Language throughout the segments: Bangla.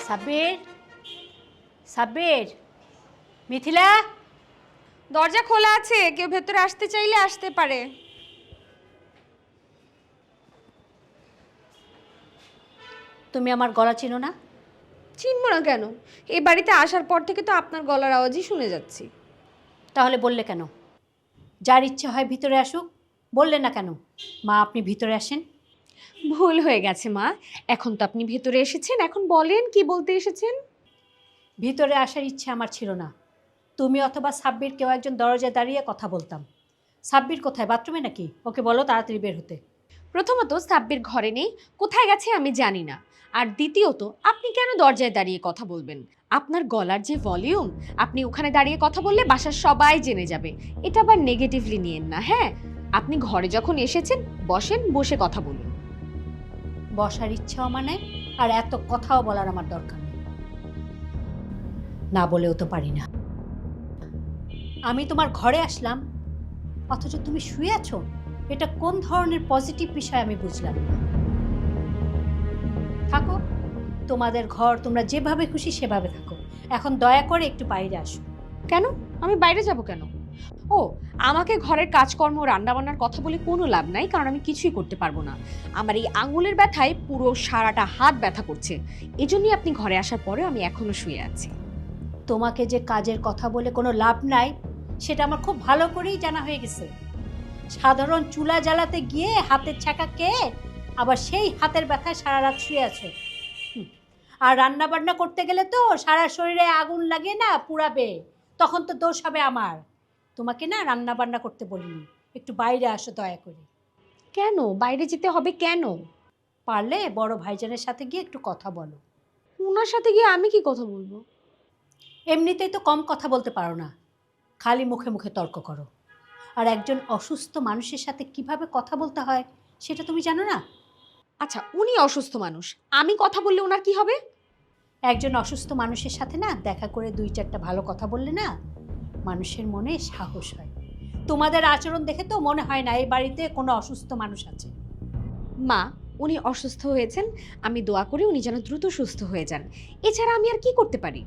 সাব্বির, সাব্বির, মিথিলা। দরজা খোলা আছে, কেউ ভেতরে আসতে চাইলে আসতে পারে। তুমি আমার গলা চিনো না? চিনব না কেন? এই বাড়িতে আসার পর থেকে তো আপনার গলার আওয়াজই শুনে যাচ্ছি। তাহলে বললে কেন? যার ইচ্ছে হয় ভিতরে আসুক, বললে না কেন? মা, আপনি ভিতরে আসেন। ভুল হয়ে গেছে মা, এখন তো আপনি ভেতরে এসেছেন, এখন বলেন কি বলতে এসেছেন। ভিতরে আসার ইচ্ছে আমার ছিল না। তুমি অথবা সাব্বির কেউ একজন দরজায় দাঁড়িয়ে কথা বলতাম। সাব্বির কোথায়? বাথরুমে নাকি? ওকে বলো তাড়াতাড়ি বের হতে। প্রথমত সাব্বির ঘরে নেই, কোথায় গেছে আমি জানি না। আর দ্বিতীয়ত আপনি কেন দরজায় দাঁড়িয়ে কথা বলবেন? আপনার গলার যে ভলিউম, আপনি ওখানে দাঁড়িয়ে কথা বললে বাসার সবাই জেনে যাবে। এটা আবার নেগেটিভলি নিয়েন না, হ্যাঁ? আপনি ঘরে যখন এসেছেন বসেন, বসে কথা বলুন। বসার ইচ্ছাও মানে, আর এত কথাও বলার আমার দরকার নেই। না বলেও তো পারি না। আমি তোমার ঘরে আসলাম, অথচ তুমি শুয়ে আছো। এটা কোন ধরনের পজিটিভ বিষয় আমি বুঝলাম না। থাকো, তোমাদের ঘর, তোমরা যেভাবে খুশি সেভাবে থাকো। এখন দয়া করে একটু বাইরে আসো। কেন? আমি বাইরে যাব কেন? ও, আমাকে ঘরের কাজকর্ম রান্নাবান্নার কথা বলে কোনো লাভ নাই, কারণ আমি কিছুই করতে পারবো না। আমার এই আঙুলের ব্যথায় পুরো সারাটা হাত ব্যথা করছে। এজন্যই আপনি ঘরে আসার পরেও আমি এখনো শুয়ে আছি। তোমাকে যে কাজের কথা বলে কোনো লাভ নাই, সেটা আমার খুব ভালো করেই জানা হয়ে গেছে। সাধারণ চুলা জ্বালাতে গিয়ে হাতের ছ্যাঁকা খেয়ে আবার সেই হাতের ব্যথায় সারা রাত শুয়ে আছো। আর রান্না বান্না করতে গেলে তো সারা শরীরে আগুন লাগে না, পুড়াবে, তখন তো দোষ হবে আমার। তোমাকে না রান্না বান্না করতে বলিনি। একটু বাইরে আসো দয়া করে। কেন বাইরে যেতে হবে কেন? পারলে বড় ভাইজানের সাথে গিয়ে একটু কথা বলো। ওনার সাথে গিয়ে আমি কি কথা বলবো? এমনিতেই তো কম কথা বলতে পারো না, খালি মুখে মুখে তর্ক করো। আর একজন অসুস্থ মানুষের সাথে কিভাবে কথা বলতে হয় সেটা তুমি জানো না? আচ্ছা, উনি অসুস্থ মানুষ, আমি কথা বললে ওনার কি হবে? একজন অসুস্থ মানুষের সাথে না দেখা করে দুই চারটা ভালো কথা বললে না, মানুষের মনে সাহস হয়। তোমাদের আচরণ দেখে তো মনে হয় না এই বাড়িতে কোনো অসুস্থ মানুষ আছে। মা, উনি অসুস্থ হয়েছেন, আমি দোয়া করি উনি যেন দ্রুত সুস্থ হয়ে যান। এছাড়া আমি আর কি করতে পারি?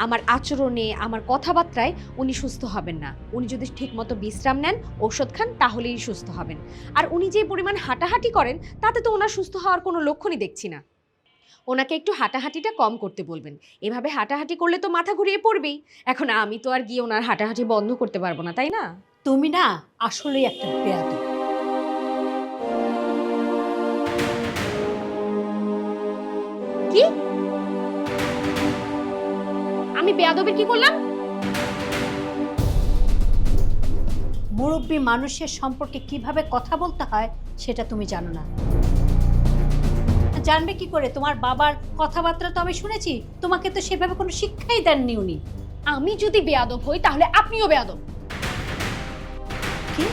আমার আচরণে, আমার কথাবার্তায় উনি সুস্থ হবেন না। উনি যদি ঠিকমতো বিশ্রাম নেন, ঔষধ খান, তাহলেই সুস্থ হবেন। আর উনি যে পরিমাণ হাঁটাহাঁটি করেন, তাতে তো ওনার সুস্থ হওয়ার কোনো লক্ষণই দেখছি না। ওনাকে একটু হাঁটাহাঁটিটা কম করতে বলবেন। এভাবে হাঁটাহাঁটি করলে তো মাথা ঘুরিয়ে পড়বেই। এখন আমি তো আর গিয়ে ওনার হাঁটাহাঁটি বন্ধ করতে পারবো না, তাই না? তুমি না আসলেই একটা বেয়াদব। কি? আমি বেয়াদবের কি করলাম? মুরব্বী মানুষের সম্পর্কে কিভাবে কথা বলতে হয় সেটা তুমি জানো না। জানবে কি করে? তোমার বাবার কথাবার্তা তো আমি শুনেছি, তোমাকে তো সেভাবে কোনো শিক্ষাই দেননি উনি। আমি যদি বেয়াদব হই তাহলে আপনিও বেয়াদব। কি?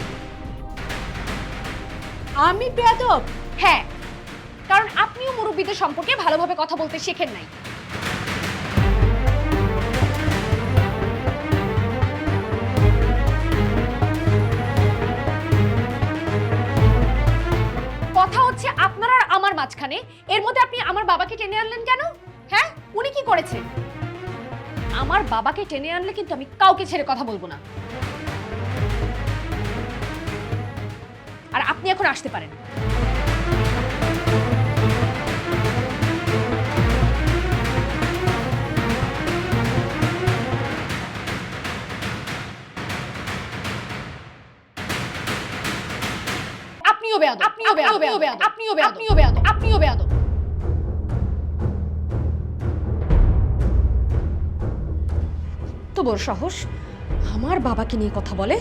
আমি বেয়াদব? হ্যাঁ, কারণ আপনিও মুরব্বীদের সম্পর্কে ভালোভাবে কথা বলতে শেখেন নাই। কথা হচ্ছে আপনার আর আমার মাঝখানে, এর মধ্যে আপনি আমার বাবাকে টেনে আনলেন কেন? হ্যাঁ, উনি কি করেছে? আমার বাবাকে টেনে আনলে কিন্তু আমি কাউকে ছেড়ে কথা বলবো না। আর আপনি এখন আসতে পারেন। আপনিও বেয়াদব, আপনিও বেয়াদব, আপনিও বেয়াদব, আপনিও বেয়াদব, আপনিও বেয়াদব, আপনিও বেয়াদব। তো বড় সাহস, আমার বাবাকে নিয়ে কথা বলে।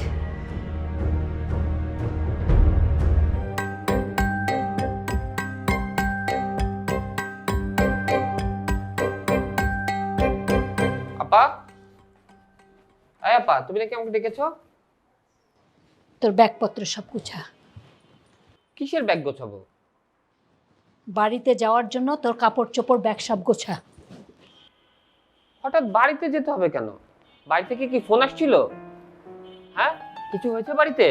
আপা, এই আপা, তুমি নাকি আমাকে ডেকেছো? তোর ব্যাগপত্র সব গুছা। কিসের ব্যাগ গোছাবো? বাড়িতে যাওয়ার জন্য তোর কাপড় চোপড় ব্যাগ সব গোছা। হঠাৎ বাড়িতে যেতে হবে কেন? বাড়ি থেকে কি ফোন আসছিল? হ্যাঁ, কিছু হয়েছে বাড়িতে?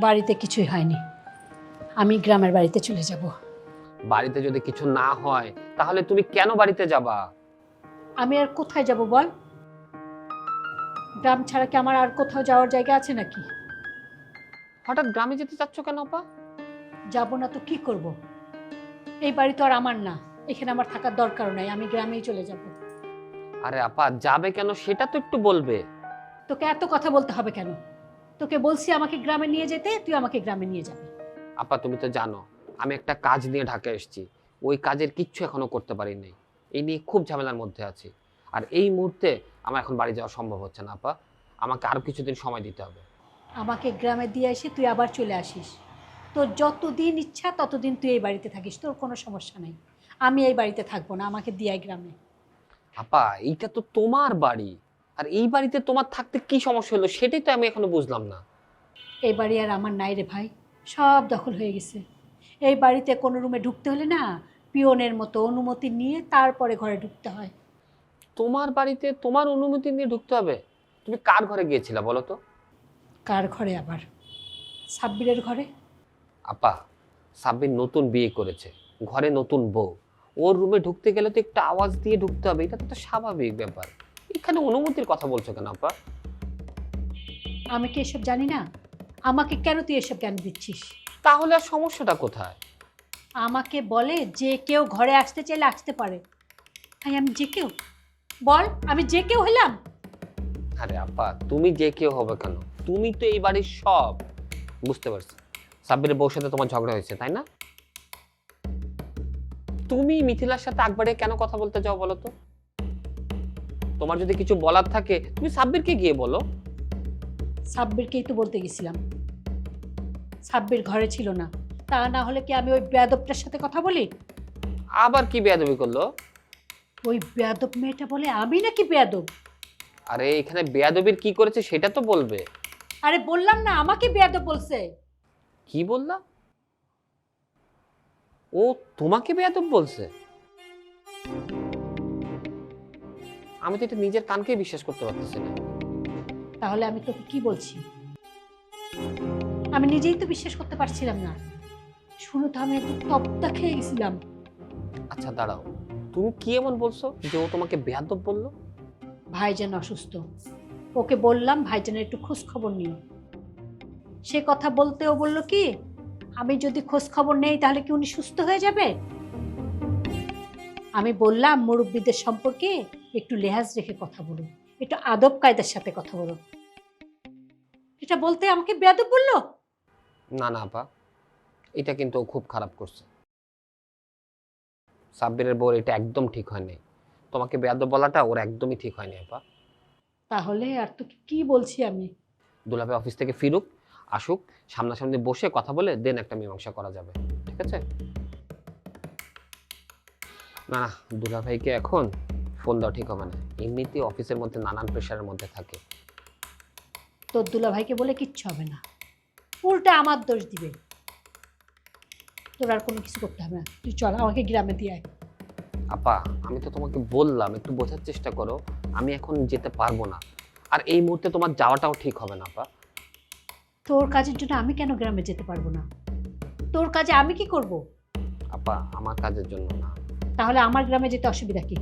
বাড়িতে কিছুই হয়নি, আমি গ্রামের বাড়িতে চলে যাব। বাড়িতে যদি কিছু না হয় তাহলে তুমি কেন বাড়িতে যাবা? আমি আর কোথায় যাব বল? গ্রাম ছাড়া কি আমার আর কোথাও যাওয়ার জায়গা আছে নাকি? হঠাৎ গ্রামে যেতে চাচ্ছ কেন আপা? যাব না তো কি করব? এই বাড়ি তো আর আমার না, এখানে আমার থাকার দরকার নাই, আমি গ্রামেই চলে যাব। আরে আপা, যাবে কেন সেটা তো একটু বলবে। তোকে এত কথা বলতে হবে কেন? তোকে বলছি আমাকে গ্রামে নিয়ে যেতে, তুই আমাকে গ্রামে নিয়ে যাবি। আপা তুমি তো জানো আমি একটা কাজ নিয়ে ঢাকা এসেছি, ওই কাজের কিচ্ছু এখনো করতে পারি নাই। এই নিয়ে খুব ঝামেলার মধ্যে আছি। আর এই মুহূর্তে আমার এখন বাড়ি যাওয়া সম্ভব হচ্ছে না আপা, আমাকে আরো কিছুদিন সময় দিতে হবে। আমাকে গ্রামে দিয়ে এসে তুই আবার চলে আসিস। তোর যতদিন ইচ্ছা ততদিন তুই এই বাড়িতে থাকিস, তোর কোনো সমস্যা নেই। আমি এই বাড়িতে থাকবো না, আমাকে দিয়ে গ্রামে। আপা এইটা তো তোমার বাড়ি, আর এই বাড়িতে তোমার থাকতে কি সমস্যা হলো সেটাই তো আমি এখনো বুঝলাম না। এই বাড়ি আর আমার নাই রে ভাই, সব দখল হয়ে গেছে। এই বাড়িতে কোনো রুমে ঢুকতে হলে না, পিয়নের মতো অনুমতি নিয়ে তারপরে ঘরে ঢুকতে হয়। তোমার বাড়িতে তোমার অনুমতি নিয়ে ঢুকতে হবে? তুমি কার ঘরে গিয়েছিলা বলো তো? কার ঘরে আবার? সাব্বিরের ঘরে। আপা, সাব্বির নতুন বিয়ে করেছে, ঘরে নতুন বউ, ওর রুমে ঢুকতে গেলে তো একটু আওয়াজ দিয়ে ঢুকতে হবে, এটা তো একটা স্বাভাবিক ব্যাপার। এখানে অনুমতির কথা বলছো কেন আপা? আমি কি এসব জানি না? আমাকে কেন তুই এসব জ্ঞান দিচ্ছিস? তাহলে আর সমস্যাটা কোথায়? আমাকে বলে যে কেউ ঘরে আসতে চাইলে আসতে পারে। তাই আমি যে কেউ? বল, আমি যে কেউ হলাম? আরে আপা, তুমি যে কেউ হবে কেন, তুমি তো এই বাড়ির সব। বুঝতে পারছি, সাব্বিরের বউর সাথে তোমার ঝগড়া হয়েছে তাই না? তুমি মিথিলার সাথে আকবরে কেন কথা বলতে যাও বলো তো? তোমার যদি কিছু বলার থাকে তুমি সাব্বিরকে গিয়ে বলো। সাব্বিরকেই তো বলতে গেছিলাম। সাব্বির ঘরে ছিল না, তা না হলে কি আমি ওই বেয়াদবটার সাথে কথা বলি? আবার কি বেয়াদবি করলো? ওই বেয়াদব মেয়েটা বলে আমি নাকি বেয়াদব। আরে এখানে বেয়াদবির কি করেছে সেটা তো বলবে। আরে বললাম না, আমাকে বেয়াদব বলছে। কি বললা? ও তোমাকে বেয়াদব বলছে? আমি তো এটা নিজের কানকেই বিশ্বাস করতে পারতেছি না। তাহলে আমি তোকে কি বলছি? আমি নিজেই তো বিশ্বাস করতে পারছিলাম না। শুনে তো আমি একটু তপ্তা খেয়ে গেছিলাম। আচ্ছা দাঁড়াও, তুমি কি এমন বলছো যে ও তোমাকে বেয়াদব বললো? ভাইজান অসুস্থ, ওকে বললাম ভাইজানের একটু খোঁজ খবর নিও। সে কথা বলতেও বলল কি, আমি যদি খোঁজ খবর নেই তাহলে কি উনি সুস্থ হয়ে যাবে? আমি বললাম মুরব্বীদের সম্পর্কে একটু লেহাজ রেখে কথা বলো, একটু আদব কায়দার সাথে কথা বলো। এটা বলতে আমাকে বেয়াদব বললো? না না আপা, এটা কিন্তু ও খুব খারাপ করছে। সাব্বিরের বউর এটা একদম ঠিক হয়নি, তোমাকে বেয়াদব বলাটা ওর একদমই ঠিক হয়নি আপা। তাহলে আর তো কি বলছি আমি? দুলাভাই অফিস থেকে ফিরুক, আসুক, সামনাসামনি বসে কথা বলে দেন একটা মীমাংসা করা যাবে, ঠিক আছে? না না, দুলাভাইকে এখন ফোন দেওয়া ঠিক হবে না, এমনিতেই অফিসের মধ্যে নানান প্রেশারের মধ্যে থাকে। তোর দুলাভাইকে বলে কিচ্ছু হবে না, উল্টা আমার দোষ দিবে। তোর আর কোনো কিছু করতে হবে না, তুই চল আমাকে গ্রামে দিয়ে আয়। আপা আমি তো তোমাকে বললাম একটু বোঝার চেষ্টা করো, আমি এখন যেতে পারবো না, আর এই মুহূর্তে তোমার যাওয়াটাও ঠিক হবে না আপা। তোর কাজের জন্য আমি কেন গ্রামে যেতে পারবো না? তোর কাজে আমি কি করব? আপা আমার কাজের জন্য না। তাহলে আমার গ্রামে যেতে অসুবিধা কি?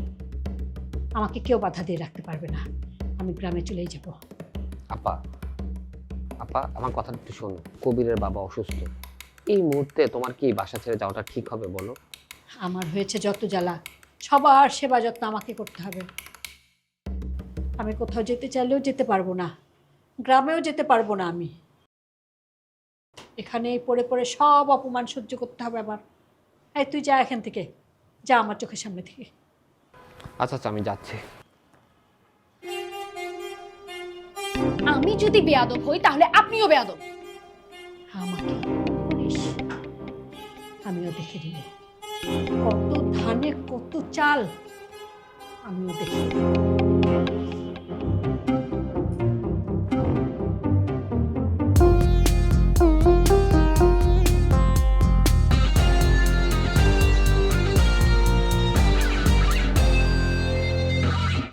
আমাকে কেউ বাধা দিয়ে রাখতে পারবে না, আমি গ্রামে চলেই যাব। আপা আপা আমার কথাটা একটু শোনো, কবিরের বাবা অসুস্থ, এই মুহূর্তে তোমার কি বাসা ছেড়ে যাওয়াটা ঠিক হবে বলো? আমার হয়েছে যত জ্বালা, সবার সেবা যত্ন আমাকে করতে হবে। আমি কোথাও যেতে চাইলেও যেতে পারবো না, গ্রামেও যেতে পারবো না আমি। এখানেই পড়ে পড়ে সব অপমান সহ্য করতে হবে আবার। এই তুই যা এখান থেকে, যা আমার চোখের সামনে থেকে। আচ্ছা আচ্ছা আমি যাচ্ছি। আমি যদি বেয়াদব হই তাহলে আপনিও বেয়াদব। আমাকে বলিস? আমিও দেখে দিব কত ধানে কত চাল, আমিও দেখে দিব।